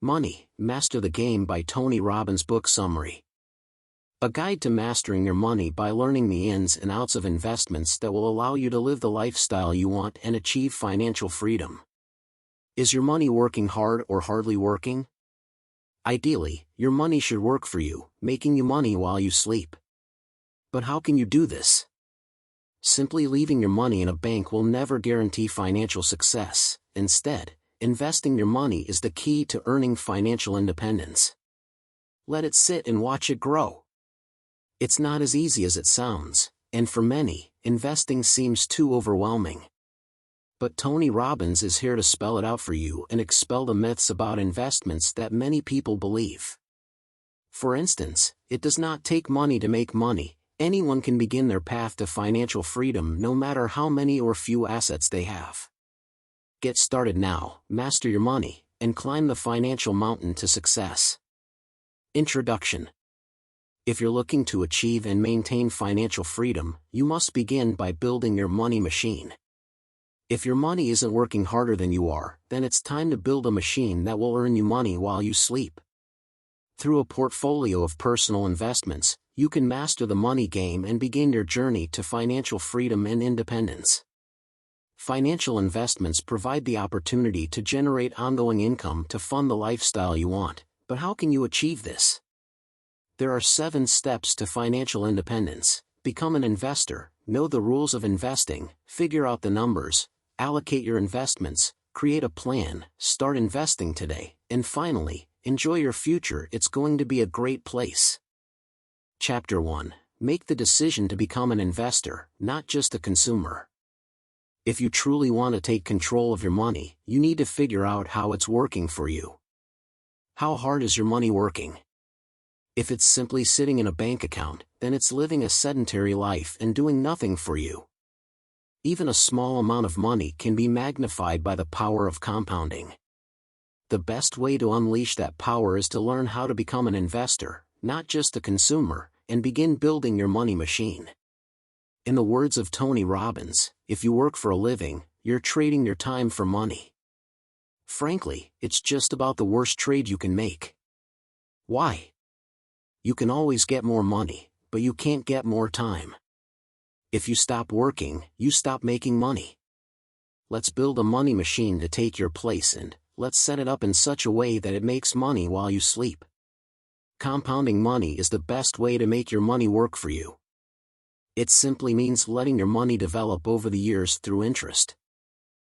Money, Master the Game by Tony Robbins Book Summary. A guide to mastering your money by learning the ins and outs of investments that will allow you to live the lifestyle you want and achieve financial freedom. Is your money working hard or hardly working? Ideally, your money should work for you, making you money while you sleep. But how can you do this? Simply leaving your money in a bank will never guarantee financial success. Instead, investing your money is the key to earning financial independence. Let it sit and watch it grow. It's not as easy as it sounds, and for many, investing seems too overwhelming. But Tony Robbins is here to spell it out for you and expel the myths about investments that many people believe. For instance, it does not take money to make money. Anyone can begin their path to financial freedom no matter how many or few assets they have. Get started now, master your money, and climb the financial mountain to success. Introduction. If you're looking to achieve and maintain financial freedom, you must begin by building your money machine. If your money isn't working harder than you are, then it's time to build a machine that will earn you money while you sleep. Through a portfolio of personal investments, you can master the money game and begin your journey to financial freedom and independence. Financial investments provide the opportunity to generate ongoing income to fund the lifestyle you want, but how can you achieve this? There are 7 steps to financial independence. Become an investor, know the rules of investing, figure out the numbers, allocate your investments, create a plan, start investing today, and finally, enjoy your future. It's going to be a great place. Chapter 1. Make the decision to become an investor, not just a consumer. If you truly want to take control of your money, you need to figure out how it's working for you. How hard is your money working? If it's simply sitting in a bank account, then it's living a sedentary life and doing nothing for you. Even a small amount of money can be magnified by the power of compounding. The best way to unleash that power is to learn how to become an investor, not just a consumer, and begin building your money machine. In the words of Tony Robbins, if you work for a living, you're trading your time for money. Frankly, it's just about the worst trade you can make. Why? You can always get more money, but you can't get more time. If you stop working, you stop making money. Let's build a money machine to take your place, and let's set it up in such a way that it makes money while you sleep. Compounding money is the best way to make your money work for you. It simply means letting your money develop over the years through interest.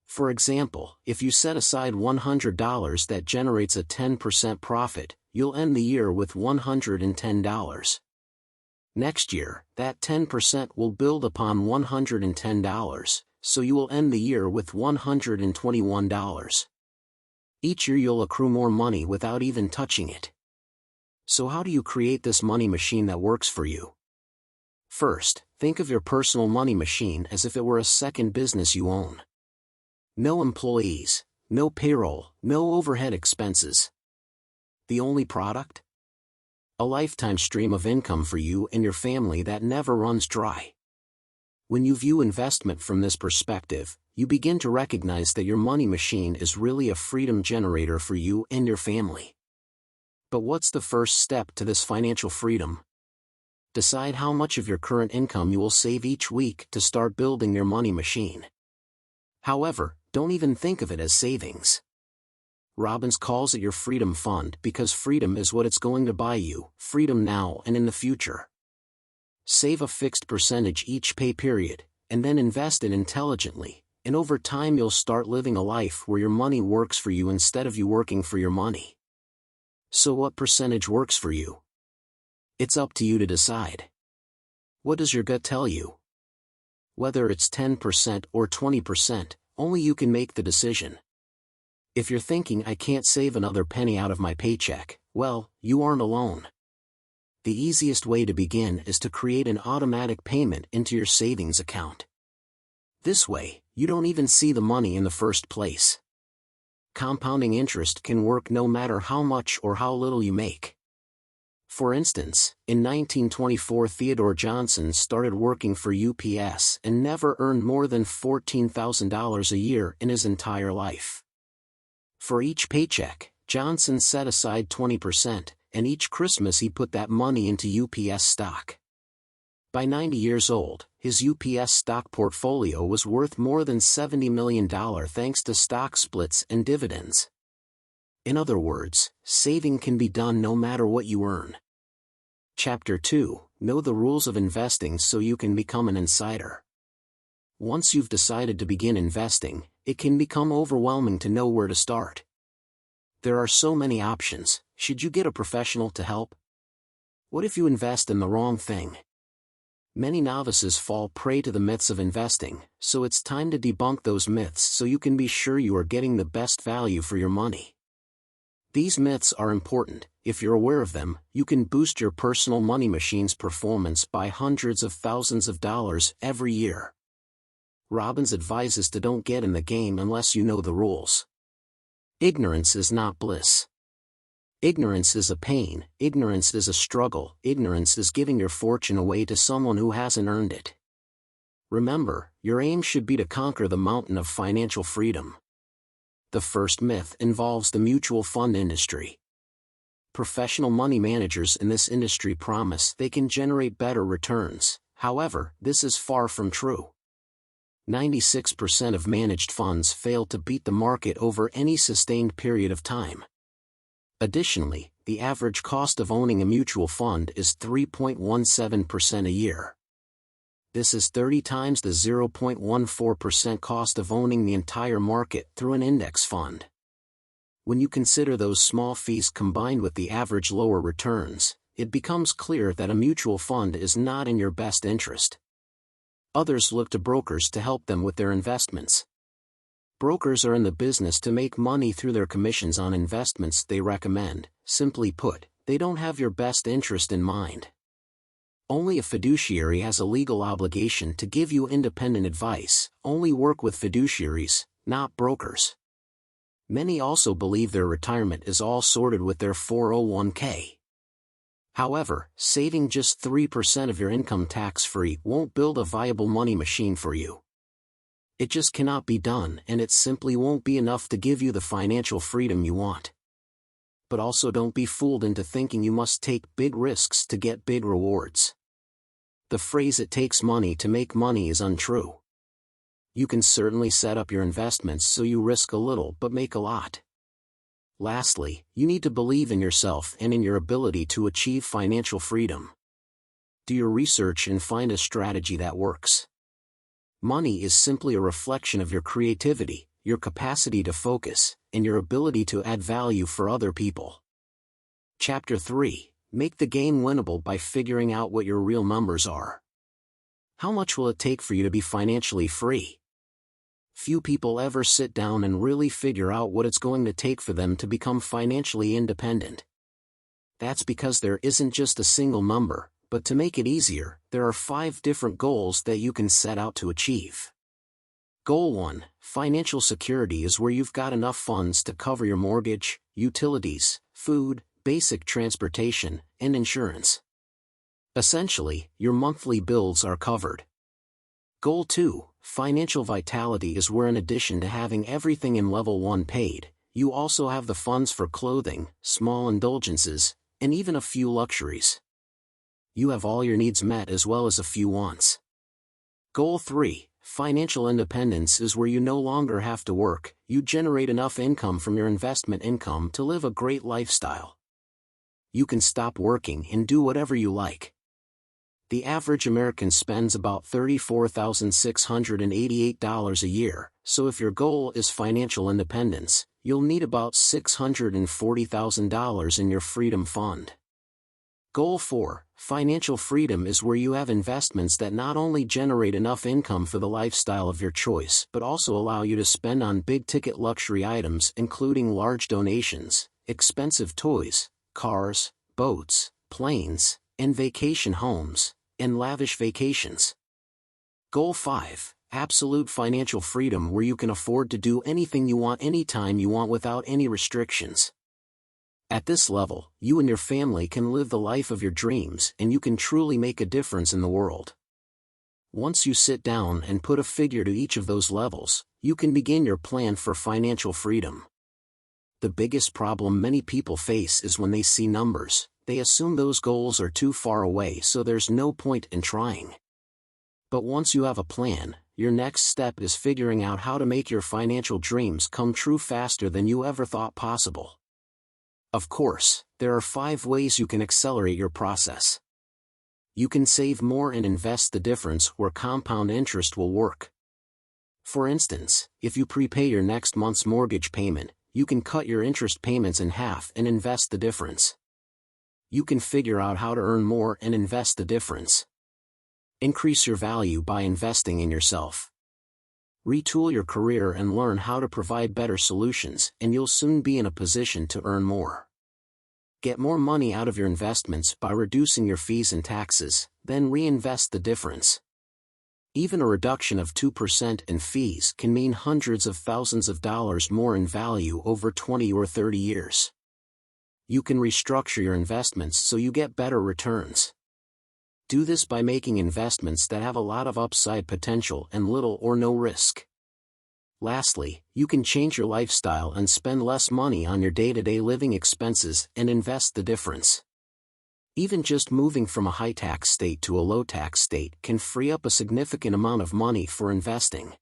For example, if you set aside $100 that generates a 10% profit, you'll end the year with $110. Next year, that 10% will build upon $110, so you will end the year with $121. Each year you'll accrue more money without even touching it. So how do you create this money machine that works for you? First, think of your personal money machine as if it were a second business you own. No employees, no payroll, no overhead expenses. The only product? A lifetime stream of income for you and your family that never runs dry. When you view investment from this perspective, you begin to recognize that your money machine is really a freedom generator for you and your family. But what's the first step to this financial freedom? Decide how much of your current income you will save each week to start building your money machine. However, don't even think of it as savings. Robbins calls it your freedom fund because freedom is what it's going to buy you, freedom now and in the future. Save a fixed percentage each pay period, and then invest it intelligently, and over time you'll start living a life where your money works for you instead of you working for your money. So what percentage works for you? It's up to you to decide. What does your gut tell you? Whether it's 10% or 20%, only you can make the decision. If you're thinking I can't save another penny out of my paycheck, well, you aren't alone. The easiest way to begin is to create an automatic payment into your savings account. This way, you don't even see the money in the first place. Compounding interest can work no matter how much or how little you make. For instance, in 1924 Theodore Johnson started working for UPS and never earned more than $14,000 a year in his entire life. For each paycheck, Johnson set aside 20%, and each Christmas he put that money into UPS stock. By 90 years old, his UPS stock portfolio was worth more than $70 million thanks to stock splits and dividends. In other words, saving can be done no matter what you earn. Chapter 2: Know the rules of investing so you can become an insider. Once you've decided to begin investing, it can become overwhelming to know where to start. There are so many options. Should you get a professional to help? What if you invest in the wrong thing? Many novices fall prey to the myths of investing, so it's time to debunk those myths so you can be sure you are getting the best value for your money. These myths are important. If you're aware of them, you can boost your personal money machine's performance by hundreds of thousands of dollars every year. Robbins advises to don't get in the game unless you know the rules. Ignorance is not bliss. Ignorance is a pain, ignorance is a struggle, ignorance is giving your fortune away to someone who hasn't earned it. Remember, your aim should be to conquer the mountain of financial freedom. The first myth involves the mutual fund industry. Professional money managers in this industry promise they can generate better returns. However, this is far from true. 96% of managed funds fail to beat the market over any sustained period of time. Additionally, the average cost of owning a mutual fund is 3.17% a year. This is 30 times the 0.14% cost of owning the entire market through an index fund. When you consider those small fees combined with the average lower returns, it becomes clear that a mutual fund is not in your best interest. Others look to brokers to help them with their investments. Brokers are in the business to make money through their commissions on investments they recommend. Simply put, they don't have your best interest in mind. Only a fiduciary has a legal obligation to give you independent advice. Only work with fiduciaries, not brokers. Many also believe their retirement is all sorted with their 401k. However, saving just 3% of your income tax-free won't build a viable money machine for you. It just cannot be done, and it simply won't be enough to give you the financial freedom you want. But also don't be fooled into thinking you must take big risks to get big rewards. The phrase "it takes money to make money" is untrue. You can certainly set up your investments so you risk a little but make a lot. Lastly, you need to believe in yourself and in your ability to achieve financial freedom. Do your research and find a strategy that works. Money is simply a reflection of your creativity, your capacity to focus, and your ability to add value for other people. Chapter 3: Make the game winnable by figuring out what your real numbers are. How much will it take for you to be financially free? Few people ever sit down and really figure out what it's going to take for them to become financially independent. That's because there isn't just a single number, but to make it easier, there are 5 different goals that you can set out to achieve. Goal 1: Financial security is where you've got enough funds to cover your mortgage, utilities, food, basic transportation, and insurance. Essentially, your monthly bills are covered. Goal 2: Financial vitality is where, in addition to having everything in level 1 paid, you also have the funds for clothing, small indulgences, and even a few luxuries. You have all your needs met as well as a few wants. Goal 3: Financial independence is where you no longer have to work, you generate enough income from your investment income to live a great lifestyle. You can stop working and do whatever you like. The average American spends about $34,688 a year, so if your goal is financial independence, you'll need about $640,000 in your freedom fund. Goal 4: Financial freedom is where you have investments that not only generate enough income for the lifestyle of your choice but also allow you to spend on big-ticket luxury items including large donations, expensive toys, cars, boats, planes, and vacation homes, and lavish vacations. Goal 5: Absolute financial freedom, where you can afford to do anything you want anytime you want without any restrictions. At this level, you and your family can live the life of your dreams and you can truly make a difference in the world. Once you sit down and put a figure to each of those levels, you can begin your plan for financial freedom. The biggest problem many people face is when they see numbers, they assume those goals are too far away, so there's no point in trying. But once you have a plan, your next step is figuring out how to make your financial dreams come true faster than you ever thought possible. Of course, there are 5 ways you can accelerate your process. You can save more and invest the difference where compound interest will work. For instance, if you prepay your next month's mortgage payment, you can cut your interest payments in half and invest the difference. You can figure out how to earn more and invest the difference. Increase your value by investing in yourself. Retool your career and learn how to provide better solutions, and you'll soon be in a position to earn more. Get more money out of your investments by reducing your fees and taxes, then reinvest the difference. Even a reduction of 2% in fees can mean hundreds of thousands of dollars more in value over 20 or 30 years. You can restructure your investments so you get better returns. Do this by making investments that have a lot of upside potential and little or no risk. Lastly, you can change your lifestyle and spend less money on your day-to-day living expenses and invest the difference. Even just moving from a high-tax state to a low-tax state can free up a significant amount of money for investing.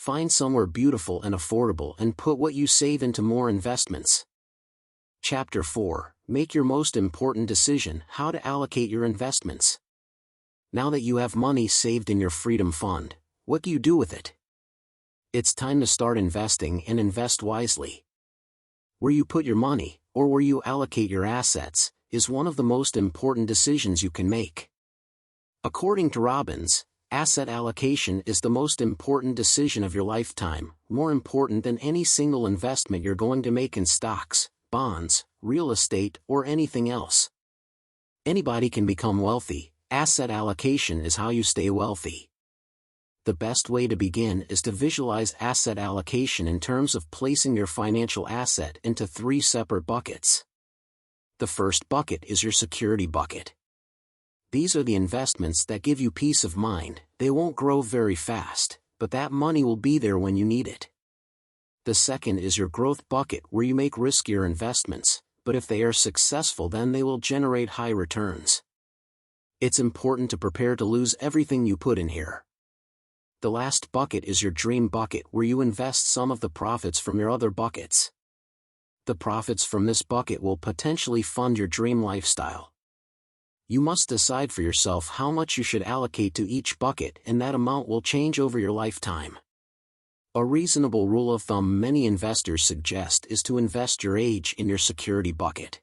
Find somewhere beautiful and affordable and put what you save into more investments. Chapter 4. Make your most important decision: how to allocate your investments. Now that you have money saved in your Freedom Fund, what do you do with it? It's time to start investing and invest wisely. Where you put your money, or where you allocate your assets, is one of the most important decisions you can make. According to Robbins, asset allocation is the most important decision of your lifetime, more important than any single investment you're going to make in stocks, bonds, real estate, or anything else. Anybody can become wealthy. Asset allocation is how you stay wealthy. The best way to begin is to visualize asset allocation in terms of placing your financial asset into 3 separate buckets. The first bucket is your security bucket. These are the investments that give you peace of mind. They won't grow very fast, but that money will be there when you need it. The second is your growth bucket, where you make riskier investments, but if they are successful, then they will generate high returns. It's important to prepare to lose everything you put in here. The last bucket is your dream bucket, where you invest some of the profits from your other buckets. The profits from this bucket will potentially fund your dream lifestyle. You must decide for yourself how much you should allocate to each bucket, and that amount will change over your lifetime. A reasonable rule of thumb many investors suggest is to invest your age in your security bucket.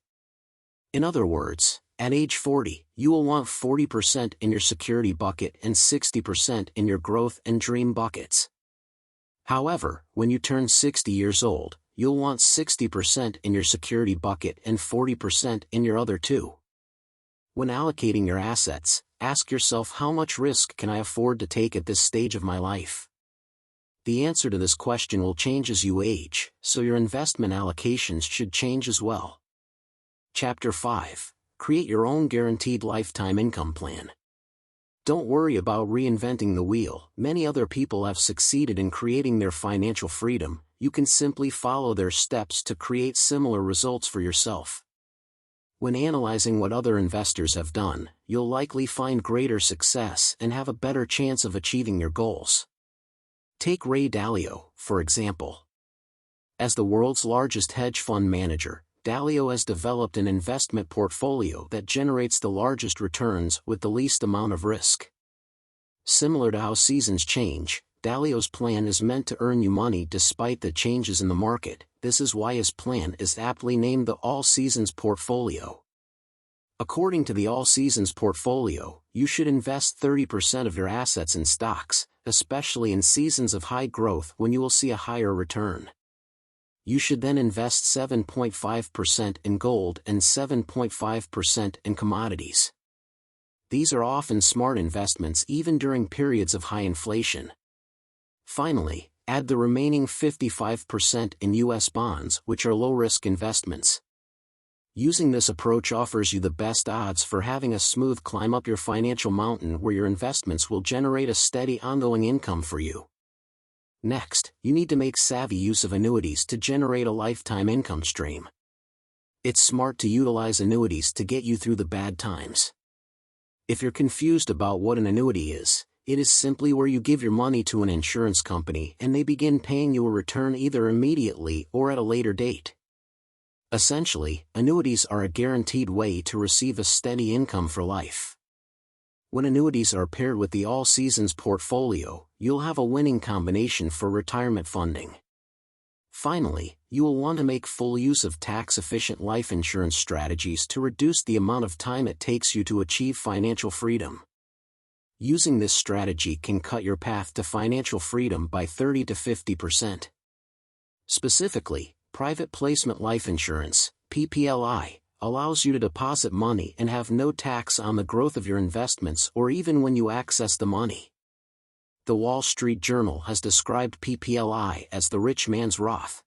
In other words, at age 40, you will want 40% in your security bucket and 60% in your growth and dream buckets. However, when you turn 60 years old, you'll want 60% in your security bucket and 40% in your other 2. When allocating your assets, ask yourself, how much risk can I afford to take at this stage of my life? The answer to this question will change as you age, so your investment allocations should change as well. Chapter 5. Create your own guaranteed lifetime income plan. Don't worry about reinventing the wheel. Many other people have succeeded in creating their financial freedom. You can simply follow their steps to create similar results for yourself. When analyzing what other investors have done, you'll likely find greater success and have a better chance of achieving your goals. Take Ray Dalio, for example. As the world's largest hedge fund manager, Dalio has developed an investment portfolio that generates the largest returns with the least amount of risk. Similar to how seasons change, Dalio's plan is meant to earn you money despite the changes in the market. This is why his plan is aptly named the All Seasons Portfolio. According to the All Seasons Portfolio, you should invest 30% of your assets in stocks, especially in seasons of high growth when you will see a higher return. You should then invest 7.5% in gold and 7.5% in commodities. These are often smart investments even during periods of high inflation. Finally, add the remaining 55% in U.S. bonds, which are low-risk investments. Using this approach offers you the best odds for having a smooth climb up your financial mountain, where your investments will generate a steady ongoing income for you. Next, you need to make savvy use of annuities to generate a lifetime income stream. It's smart to utilize annuities to get you through the bad times. If you're confused about what an annuity is, it is simply where you give your money to an insurance company and they begin paying you a return either immediately or at a later date. Essentially, annuities are a guaranteed way to receive a steady income for life. When annuities are paired with the All Seasons portfolio, you'll have a winning combination for retirement funding. Finally, you will want to make full use of tax-efficient life insurance strategies to reduce the amount of time it takes you to achieve financial freedom. Using this strategy can cut your path to financial freedom by 30 to 50%. Specifically, private placement life insurance, PPLI, allows you to deposit money and have no tax on the growth of your investments or even when you access the money. The Wall Street Journal has described PPLI as the rich man's Roth.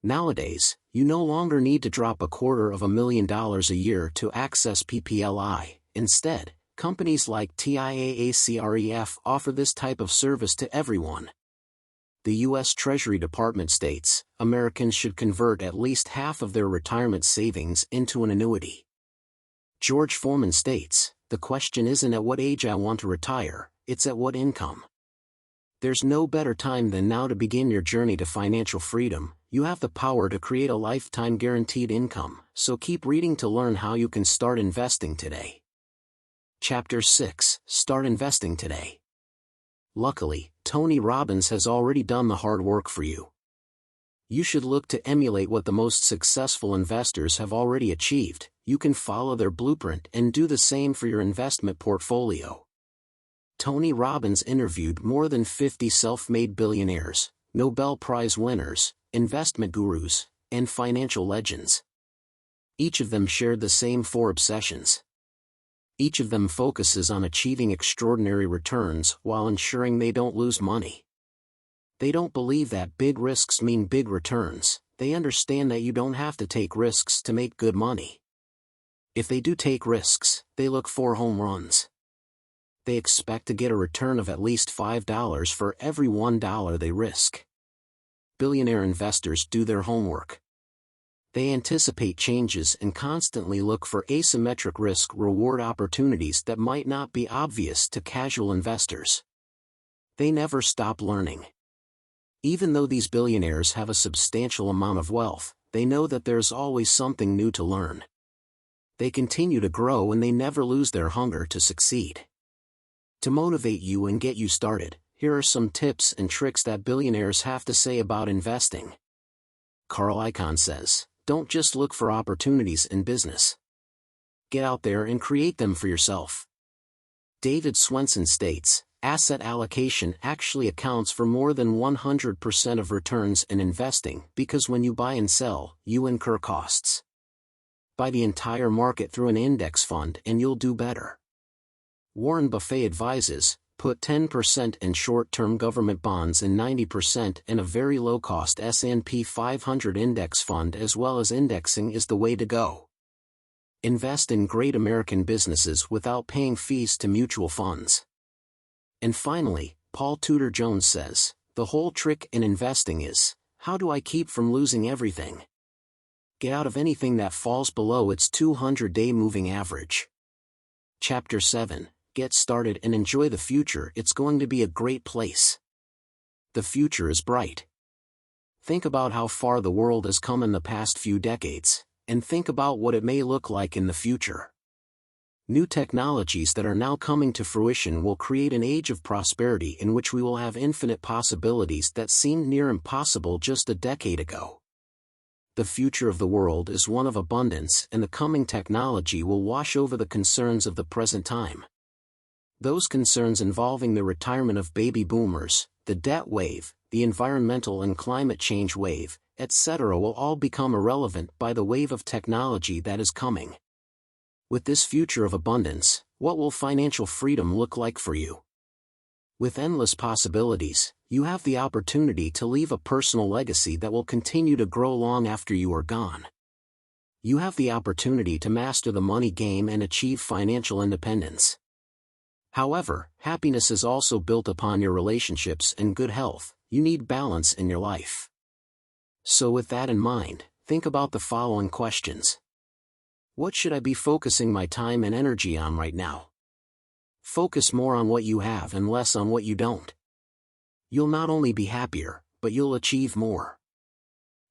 Nowadays, you no longer need to drop $250,000 a year to access PPLI. Instead, companies like TIAA-CREF offer this type of service to everyone. The U.S. Treasury Department states, Americans should convert at least half of their retirement savings into an annuity. George Foreman states, the question isn't at what age I want to retire, it's at what income. There's no better time than now to begin your journey to financial freedom. You have the power to create a lifetime guaranteed income, so keep reading to learn how you can start investing today. Chapter 6, Start Investing Today. Luckily, Tony Robbins has already done the hard work for you. You should look to emulate what the most successful investors have already achieved. You can follow their blueprint and do the same for your investment portfolio. Tony Robbins interviewed more than 50 self-made billionaires, Nobel Prize winners, investment gurus, and financial legends. Each of them shared the same 4 obsessions. Each of them focuses on achieving extraordinary returns while ensuring they don't lose money. They don't believe that big risks mean big returns. They understand that you don't have to take risks to make good money. If they do take risks, they look for home runs. They expect to get a return of at least $5 for every $1 they risk. Billionaire investors do their homework. They anticipate changes and constantly look for asymmetric risk-reward opportunities that might not be obvious to casual investors. They never stop learning. Even though these billionaires have a substantial amount of wealth, they know that there's always something new to learn. They continue to grow and they never lose their hunger to succeed. To motivate you and get you started, here are some tips and tricks that billionaires have to say about investing. Carl Icahn says, don't just look for opportunities in business. Get out there and create them for yourself. David Swenson states, asset allocation actually accounts for more than 100% of returns in investing because when you buy and sell, you incur costs. Buy the entire market through an index fund and you'll do better. Warren Buffett advises, put 10% in short-term government bonds and 90% in a very low-cost S&P 500 index fund, as well as indexing is the way to go. Invest in great American businesses without paying fees to mutual funds. And finally, Paul Tudor Jones says, the whole trick in investing is, how do I keep from losing everything? Get out of anything that falls below its 200-day moving average. Chapter 7. Get started and enjoy the future. It's going to be a great place. The future is bright. Think about how far the world has come in the past few decades, and think about what it may look like in the future. New technologies that are now coming to fruition will create an age of prosperity in which we will have infinite possibilities that seemed near impossible just a decade ago. The future of the world is one of abundance, and the coming technology will wash over the concerns of the present time. Those concerns involving the retirement of baby boomers, the debt wave, the environmental and climate change wave, etc. will all become irrelevant by the wave of technology that is coming. With this future of abundance, what will financial freedom look like for you? With endless possibilities, you have the opportunity to leave a personal legacy that will continue to grow long after you are gone. You have the opportunity to master the money game and achieve financial independence. However, happiness is also built upon your relationships and good health. you need balance in your life. So with that in mind, think about the following questions. What should I be focusing my time and energy on right now? Focus more on what you have and less on what you don't. You'll not only be happier, but you'll achieve more.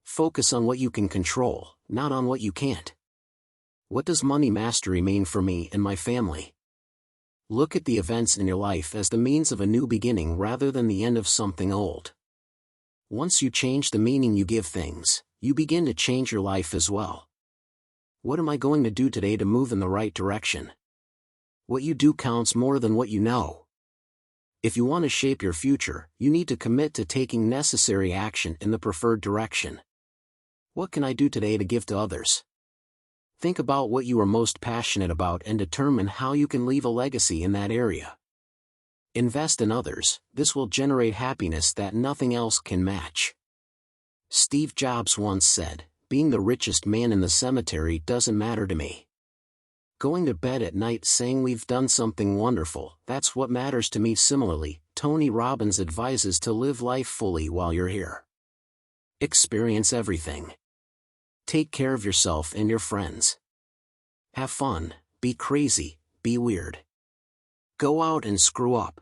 Focus on what you can control, not on what you can't. What does money mastery mean for me and my family? Look at the events in your life as the means of a new beginning rather than the end of something old. Once you change the meaning you give things, you begin to change your life as well. What am I going to do today to move in the right direction? What you do counts more than what you know. If you want to shape your future, you need to commit to taking necessary action in the preferred direction. What can I do today to give to others? Think about what you are most passionate about and determine how you can leave a legacy in that area. Invest in others, this will generate happiness that nothing else can match. Steve Jobs once said, "Being the richest man in the cemetery doesn't matter to me. Going to bed at night saying we've done something wonderful, that's what matters to me." Similarly, Tony Robbins advises to live life fully while you're here. Experience everything. Take care of yourself and your friends. Have fun, be crazy, be weird. Go out and screw up.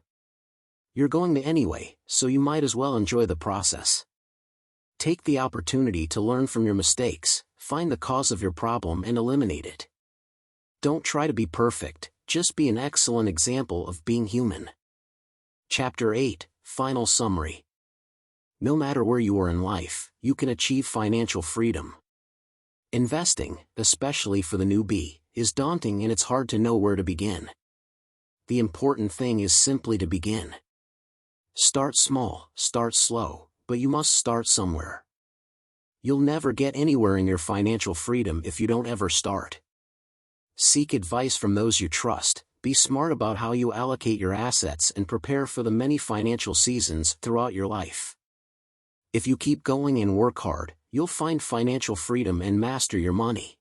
You're going to anyway, so you might as well enjoy the process. Take the opportunity to learn from your mistakes, find the cause of your problem and eliminate it. Don't try to be perfect, just be an excellent example of being human. Chapter 8, Final Summary. No matter where you are in life, you can achieve financial freedom. Investing, especially for the newbie, is daunting and it's hard to know where to begin. The important thing is simply to begin. Start small, start slow, but you must start somewhere. You'll never get anywhere in your financial freedom if you don't ever start. Seek advice from those you trust, be smart about how you allocate your assets and prepare for the many financial seasons throughout your life. If you keep going and work hard, you'll find financial freedom and master your money.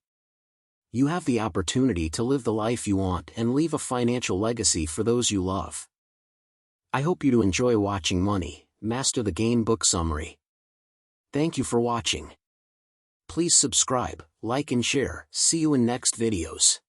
You have the opportunity to live the life you want and leave a financial legacy for those you love. I hope you do enjoy watching Money, Master the Game book summary. Thank you for watching. Please subscribe, like and share. See you in next videos.